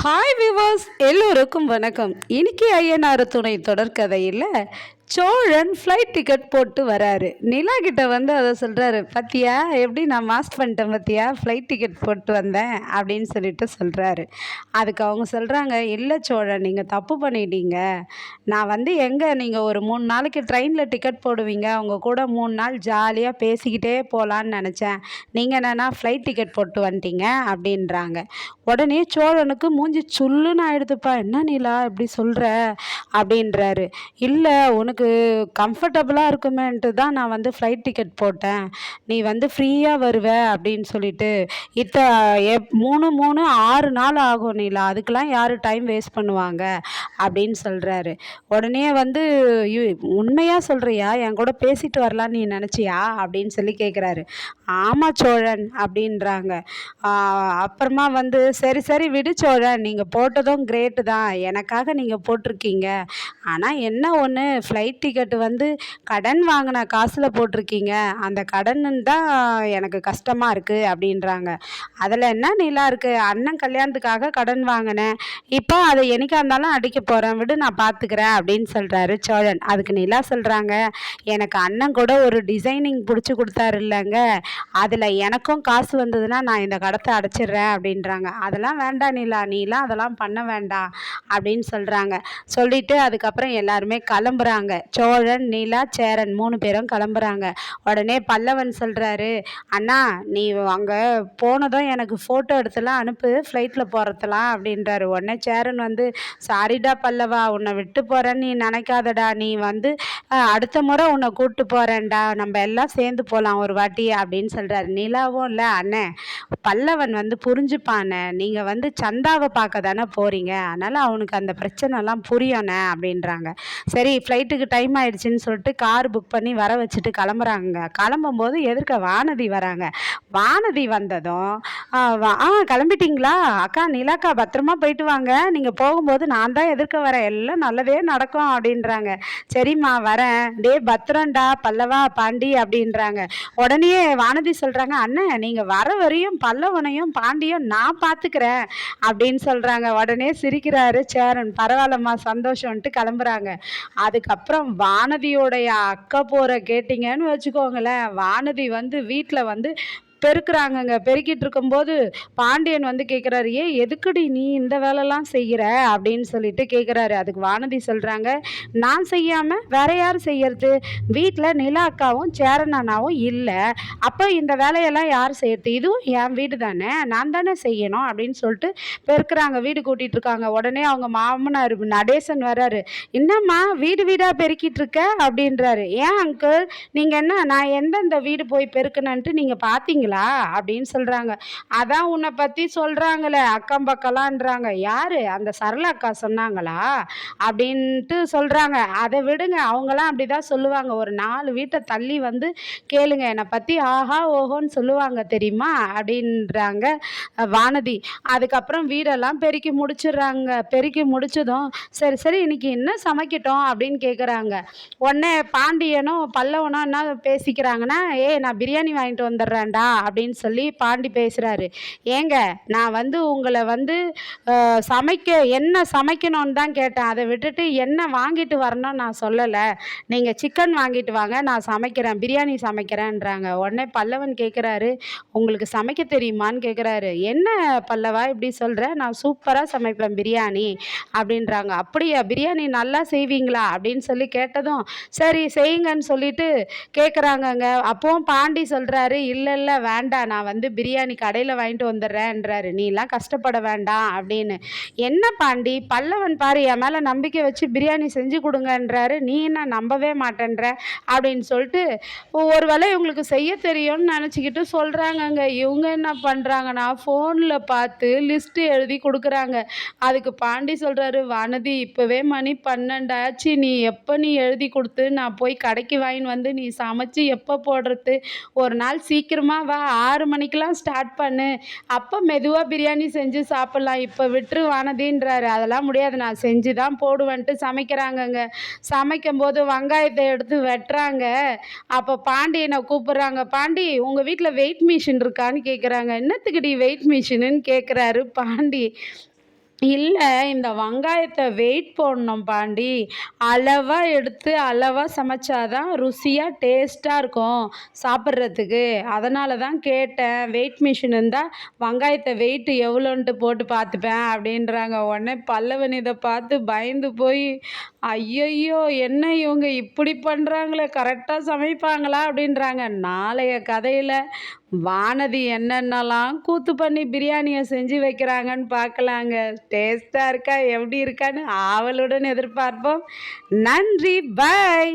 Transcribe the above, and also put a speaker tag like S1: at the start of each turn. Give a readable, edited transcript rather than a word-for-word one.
S1: Hi விவாஸ் எல்லோருக்கும் வணக்கம். இன்னைக்கு ஐயனார் துணை தொடர்கதையில் சோழன் ஃப்ளைட் டிக்கெட் போட்டு வராரு. நிலா கிட்ட வந்து அதை சொல்கிறாரு, பத்தியா எப்படி நான் மாஸ்க் பண்ணிட்டேன், பத்தியா ஃப்ளைட் டிக்கெட் போட்டு வந்தேன் அப்படின்னு சொல்லிட்டு சொல்கிறாரு. அதுக்கு அவங்க சொல்கிறாங்க, இல்லை சோழன், நீங்கள் தப்பு பண்ணிட்டீங்க. நான் வந்து எங்கே, நீங்கள் ஒரு 3 நாளைக்கு ட்ரெயினில் டிக்கெட் போடுவீங்க, அவங்க கூட 3 நாள் ஜாலியாக பேசிக்கிட்டே போகலான்னு நினச்சேன். நீங்கள் என்னென்னா ஃப்ளைட் டிக்கெட் போட்டு வந்துட்டீங்க அப்படின்றாங்க. உடனே சோழனுக்கு மூஞ்சி சுல்லுன்னு ஆயிடுதுப்பா. என்ன நிலா இப்படி சொல்கிற அப்படின்றாரு. இல்லை, உனக்கு கம்ஃபர்டபுளாக இருக்குமேன்ட்டு தான் நான் வந்து ஃப்ளைட் டிக்கெட் போட்டேன். நீ வந்து ஃப்ரீயாக வருவ அப்படின்னு சொல்லிட்டு. 3 6 நாள் ஆகும் நிலா, அதுக்கெலாம் யார் டைம் வேஸ்ட் பண்ணுவாங்க அப்படின்னு சொல்கிறாரு. உடனே வந்து உண்மையாக சொல்கிறியா, என் கூட பேசிட்டு வரலான்னு நீ நினச்சியா அப்படின்னு சொல்லி கேட்குறாரு. ஆமாம் சோழன் அப்படின்றாங்க. அப்புறமா வந்து சரி சரி விடு சோழன், நீங்கள் போட்டதும் கிரேட்டு தான், எனக்காக நீங்கள் போட்டிருக்கீங்க. ஆனால் என்ன ஒன்று, ஃப்ளைட் டிக்கெட்டு வந்து கடன் வாங்கின காசில் போட்டிருக்கீங்க, அந்த கடன் தான் எனக்கு கஷ்டமாக இருக்குது அப்படின்றாங்க. அதில் என்ன நிலா இருக்குது, அண்ணன் கல்யாணத்துக்காக கடன் வாங்கினேன், இப்போ அதை என்னைக்கா இருந்தாலும் அடிக்க போகிறேன், விடு நான் பார்த்துக்கிறேன் அப்படின்னு சொல்கிறாரு சோழன். அதுக்கு நிலா சொல்கிறாங்க, எனக்கு அண்ணன் கூட ஒரு டிசைனிங் பிடிச்சி கொடுத்தாரு இல்லைங்க, அதில் எனக்கும் காசு வந்ததுன்னா நான் இந்த கடத்தை அடைச்சிட்றேன் அப்படின்றாங்க. அதெல்லாம் வேண்டாம் நிலா, நீலாம் அதெல்லாம் பண்ண வேண்டாம் அப்படின்னு சொல்கிறாங்க. சொல்லிவிட்டு அதுக்கப்புறம் எல்லாருமே கிளம்புறாங்க. சோழன், நிலா, சேரன் 3 பேரும் கிளம்புறாங்க. உடனே பல்லவன் சொல்கிறாரு, அண்ணா நீ அங்கே போனதும் எனக்கு ஃபோட்டோ எடுத்துலாம் அனுப்பு, ஃப்ளைட்டில் போகிறதுலாம் அப்படின்றாரு. உடனே சேரன் வந்து, சாரிடா பல்லவா, உன்னை விட்டு போகிறேன்னு நீ நினைக்காதடா, நீ வந்து அடுத்த முறை உன்னை கூப்பிட்டு போகிறேன்டா, நம்ம எல்லாம் சேர்ந்து போகலாம் ஒரு வாட்டி அப்படின்னு சொல்கிறாரு. நிலாவும், இல்லை அண்ணே, பல்லவன் வந்து புரிஞ்சுப்பானே, நீங்கள் வந்து சந்தாவை பார்க்க தானே போகிறீங்க, அதனால் அவனுக்கு அந்த பிரச்சனைலாம் புரியணே அப்படின்றாங்க. சரி ஃப்ளைட்டுக்கு டைம் ஆயிடுச்சுன்னு சொல்லிட்டு கார் புக் பண்ணி வர வச்சுட்டு கிளம்புறாங்க. கிளம்பும்போது எதிர்க்க வானதி வராங்க. வானதி வந்ததும் கிளம்பிட்டீங்களா அக்கா, நிலாக்கா பத்திரமா போயிட்டு வாங்க, நீங்கள் போகும்போது நான் தான் எதிர்க்க வரேன், எல்லாம் நல்லதே நடக்கும் அப்படின்றாங்க. சரிம்மா வரேன், டே பத்திரம்டா பல்லவா பாண்டி அப்படின்றாங்க. உடனே வானதி சொல்கிறாங்க, அண்ணன் நீங்கள் வர வரையும் பல்லவனையும் பாண்டியும் நான் பார்த்துக்கிறேன் அப்படின்னு சொல்கிறாங்க. உடனே சிரிக்கிறாரு சேரன். பரவாயில்லம்மா சந்தோஷம்ன்ட்டு கிளம்புறாங்க. அதுக்கப்புறம் வானதியோடைய அக்கா போகிற கேட்டிங்கன்னு வச்சுக்கோங்களேன், வானதி வந்து வீட்டில் வந்து பெருக்குறாங்கங்க. பெருக்கிட்டு இருக்கும்போது பாண்டியன் வந்து கேட்குறாரு, எதுக்குடி நீ இந்த வேலைலாம் செய்கிற அப்படின்னு சொல்லிட்டு கேட்குறாரு. அதுக்கு வானதி சொல்கிறாங்க, நான் செய்யாமல் வேற யார் செய்யறது, வீட்டில் நிலா அக்காவும் சேரன் அண்ணாவும் இல்லை, அப்போ இந்த வேலையெல்லாம் யார் செய்யறது, இதுவும் என் வீடு தானே, நான் தானே செய்யணும் அப்படின்னு சொல்லிட்டு பெருக்குறாங்க, வீடு கூட்டிகிட்டு இருக்காங்க. உடனே அவங்க மாமனார் நடேசன் வர்றாரு. என்னம்மா வீடு வீடாக பெருக்கிட்டு இருக்க அப்படின்றாரு. ஏன் அங்கிள், நீங்கள் என்ன நான் எந்தெந்த வீடு போய் பெருக்குனன்ட்டு நீங்கள் பார்த்தீங்களா அப்படின்னு சொல்கிறாங்க. அதான் உன்னை பற்றி சொல்கிறாங்களே அக்கம் பக்கம்லான்றாங்க. யார், அந்த சரளா அக்கா சொன்னாங்களா அப்படின்ட்டு சொல்கிறாங்க. அதை விடுங்க, அவங்களாம் அப்படி தான் சொல்லுவாங்க. ஒரு 4 வீட்டை தள்ளி வந்து கேளுங்க, என்னை பற்றி ஆஹா ஓஹோன்னு சொல்லுவாங்க தெரியுமா அப்படின்றாங்க வானதி. அதுக்கப்புறம் வீடெல்லாம் பெருக்கி முடிச்சிடுறாங்க. பெருக்கி முடிச்சதும் சரி சரி இன்னைக்கு என்ன சமைக்கட்டும் அப்படின்னு கேட்குறாங்க. உடனே பாண்டியனும் பல்லவனும் என்ன பேசிக்கிறாங்கன்னா, நான் பிரியாணி வாங்கிட்டு வந்துடுறேன்டா அப்படின்னு சொல்லி பாண்டி பேசுகிறாரு. ஏங்க, நான் வந்து உங்களை வந்து என்ன சமைக்கணும்னு தான் கேட்டேன், அதை விட்டுட்டு என்ன வாங்கிட்டு வரணும்னு நான் சொல்லலை, நீங்கள் சிக்கன் வாங்கிட்டு வாங்க, நான் சமைக்கிறேன், பிரியாணி சமைக்கிறேன்றாங்க. உடனே பல்லவன் கேட்குறாரு, உங்களுக்கு சமைக்க தெரியுமான்னு கேட்குறாரு. என்ன பல்லவா இப்படி சொல்கிற, நான் சூப்பராக சமைப்பேன் பிரியாணி அப்படின்றாங்க. அப்படியா, பிரியாணி நல்லா செய்வீங்களா அப்படின்னு சொல்லி கேட்டதும் சரி செய்யுங்கன்னு சொல்லிட்டு கேட்குறாங்கங்க. அப்போவும் பாண்டி சொல்கிறாரு, இல்லை இல்லை வேண்டாம், நான் வந்து பிரியாணி கடையில் வாங்கிட்டு வந்துடுறேன்றாரு, நீலாம் கஷ்டப்பட வேண்டாம் அப்படின்னு. என்ன பாண்டி, பல்லவன் பாரு என் மேலே நம்பிக்கை வச்சு பிரியாணி செஞ்சு கொடுங்கன்றாரு, நீ என்ன நம்பவே மாட்டேன்ற அப்படின்னு சொல்லிட்டு ஒரு வேளை இவங்களுக்கு செய்ய தெரியும்னு நினச்சிக்கிட்டு சொல்கிறாங்கங்க. இவங்க என்ன பண்ணுறாங்கன்னா ஃபோனில் பார்த்து லிஸ்ட்டு எழுதி கொடுக்குறாங்க. அதுக்கு பாண்டி சொல்கிறாரு, வானதி இப்போவே மணி 12 ஆச்சு, நீ எழுதி கொடுத்து நான் போய் கடைக்கு வாங்கின்னு வந்து நீ சமைச்சு எப்போ போடுறது, ஒரு நாள் சீக்கிரமாக வா, 6 மணிக்கெலாம் ஸ்டார்ட் பண்ணு, அப்போ மெதுவாக பிரியாணி செஞ்சு சாப்பிட்லாம், இப்போ விட்டுரு வானதின்றாரு. அதெல்லாம் முடியாது, நான் செஞ்சு தான் போடுவேன்ட்டு சமைக்கிறாங்கங்க. சமைக்கும் போது வெங்காயத்தை எடுத்து வெட்டுறாங்க. அப்போ பாண்டியனை கூப்பிட்றாங்க. பாண்டி உங்கள் வீட்டில் வெயிட் மிஷின் இருக்கான்னு கேட்குறாங்க. என்னத்துக்குடி வெயிட் மிஷினுன்னு கேட்குறாரு பாண்டி. இல்ல, இந்த வெங்காயத்த வெயிட் போடணும் பாண்டி. அளவா எடுத்து, அளவா சமைச்சா தான் ருசியா, டேஸ்ட்டா இருக்கும் சாப்பிட்றதுக்கு. அதனால தான் கேட்டேன். வெயிட் மிஷின் இருந்தா வெங்காயத்த வெயிட் எவ்வளோன்ட்டு போட்டு பார்த்துப்பேன் அப்படின்றாங்க. உடனே பல்லவன் இத பார்த்து பயந்து போய், ஐயய்யோ! என்ன இவங்க இப்படி பண்றாங்களே! கரெக்ட்டா சமைப்பாங்களா? அப்படின்றாங்க. நாளைய கதையில வானதி என்னென்னலாம் கூத்து பண்ணி பிரியாணிய செஞ்சு வைக்கிறாங்கன்னு பார்க்கலாங்க. டேஸ்ட்டா இருக்கா? எப்படி இருக்கான்னு ஆவலுடன் எதிர்பார்ப்போம். நன்றி. பாய்.